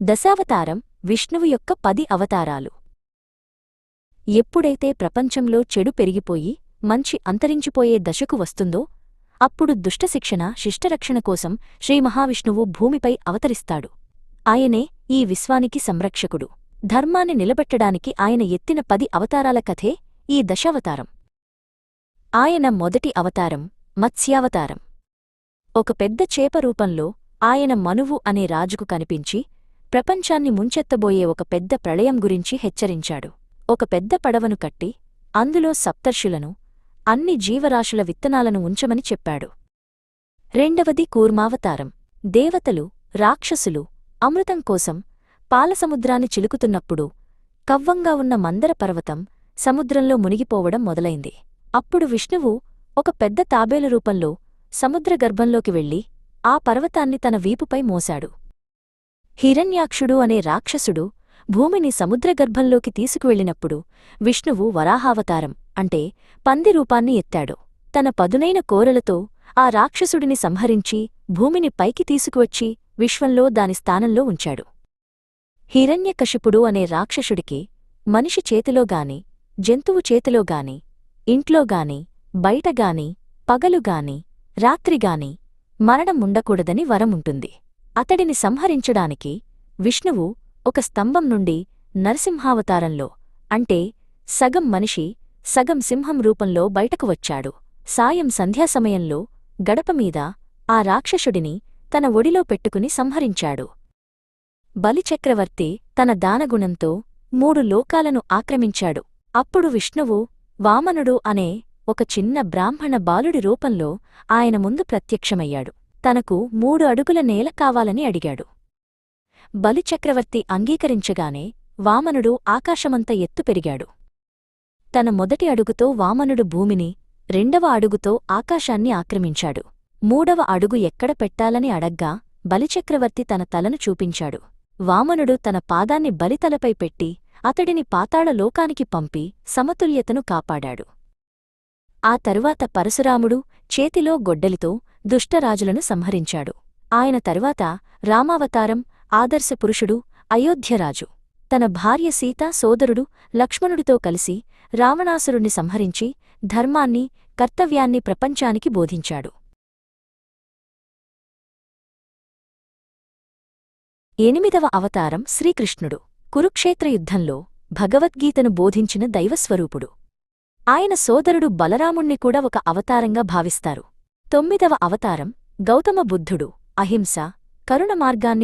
దశావతారం విష్ణువు యొక్క 10 అవతారాలు. ఎప్పుడైతే ప్రపంచంలో చెడు పెరిగిపోయి మంచి అంతరించిపోయే దశకు వస్తుందో అప్పుడు దుష్టశిక్షణ శిష్టరక్షణ కోసం శ్రీమహావిష్ణువు భూమిపై అవతరిస్తాడు. ఆయనే ఈ విశ్వానికి సంరక్షకుడు. ధర్మాన్ని నిలబెట్టడానికి ఆయన ఎత్తిన 10 అవతారాల కథే ఈ దశావతారం. ఆయన మొదటి అవతారం మత్స్యావతారం. ఒక పెద్ద చేప రూపంలో ఆయన మనువు అనే రాజుకు కనిపించి ప్రపంచాన్ని ముంచెత్తబోయే ఒక పెద్ద ప్రళయం గురించి హెచ్చరించాడు. ఒక పెద్ద పడవను కట్టి అందులో సప్తర్షులను అన్ని జీవరాశుల విత్తనాలను ఉంచమని చెప్పాడు. రెండవది కూర్మావతారం. దేవతలు రాక్షసులు అమృతం కోసం పాలసముద్రాన్ని చిలుకుతున్నప్పుడు కవ్వంగా ఉన్న మందర పర్వతం సముద్రంలో మునిగిపోవడం మొదలైంది. అప్పుడు విష్ణువు ఒక పెద్ద తాబేలు రూపంలో సముద్రగర్భంలోకి వెళ్లి ఆ పర్వతాన్ని తన వీపుపై మోశాడు. హిరణ్యాక్షుడు అనే రాక్షసుడు భూమిని సముద్రగర్భంలోకి తీసుకువెళ్లినప్పుడు విష్ణువు వరాహావతారం అంటే పంది రూపాన్ని ఎత్తాడు. తన పదునైన కోరలతో ఆ రాక్షసుడిని సంహరించి భూమిని పైకి తీసుకువచ్చి విశ్వంలో దాని స్థానంలో ఉంచాడు. హిరణ్యకశిపుడు అనే రాక్షసుడికి మనిషి చేతిలోగాని జంతువు చేతిలోగాని ఇంట్లోగాని బయటగాని పగలుగాని రాత్రిగాని మరణం ఉండకూడదని వరముంటుంది. అతడిని సంహరించడానికి విష్ణువు ఒక స్తంభం నుండి నరసింహావతారంలో అంటే సగం మనిషి సగం సింహం రూపంలో బయటకు వచ్చాడు. సాయం సంధ్యాసమయంలో గడపమీద ఆ రాక్షసుడిని తన ఒడిలో పెట్టుకుని సంహరించాడు. బలిచక్రవర్తి తన దానగుణంతో 3 లోకాలను ఆక్రమించాడు. అప్పుడు విష్ణువు వామనుడు అనే ఒక చిన్న బ్రాహ్మణ బాలుడి రూపంలో ఆయన ముందు ప్రత్యక్షమయ్యాడు. తనకు 3 అడుగుల నేల కావాలని అడిగాడు. బలిచక్రవర్తి అంగీకరించగానే వామనుడు ఆకాశమంత ఎత్తు పెరిగాడు. తన మొదటి అడుగుతో వామనుడు భూమిని, 2వ అడుగుతో ఆకాశాన్ని ఆక్రమించాడు. 3వ అడుగు ఎక్కడ పెట్టాలని అడగ్గా బలిచక్రవర్తి తన తలను చూపించాడు. వామనుడు తన పాదాన్ని బలితలపై పెట్టి అతడిని పాతాళ లోకానికి పంపి సమతుల్యతను కాపాడాడు. ఆ తరువాత పరశురాముడు చేతిలో గొడ్డలితో దుష్టరాజులను సంహరించాడు. ఆయన తరువాత రామావతారం ఆదర్శపురుషుడు అయోధ్యరాజు. తన భార్య సీతా సోదరుడు లక్ష్మణుడితో కలిసి రావణాసురుణ్ణి సంహరించి ధర్మాన్ని కర్తవ్యాన్ని ప్రపంచానికి బోధించాడు. 8వ అవతారం శ్రీకృష్ణుడు. కురుక్షేత్ర యుద్ధంలో భగవద్గీతను బోధించిన దైవస్వరూపుడు. ఆయన సోదరుడు బలరాముణ్ణి కూడా ఒక అవతారంగా భావిస్తారు. 9వ అవతారం గౌతమ బుద్ధుడు. అహింస కరుణ మార్గాన్ని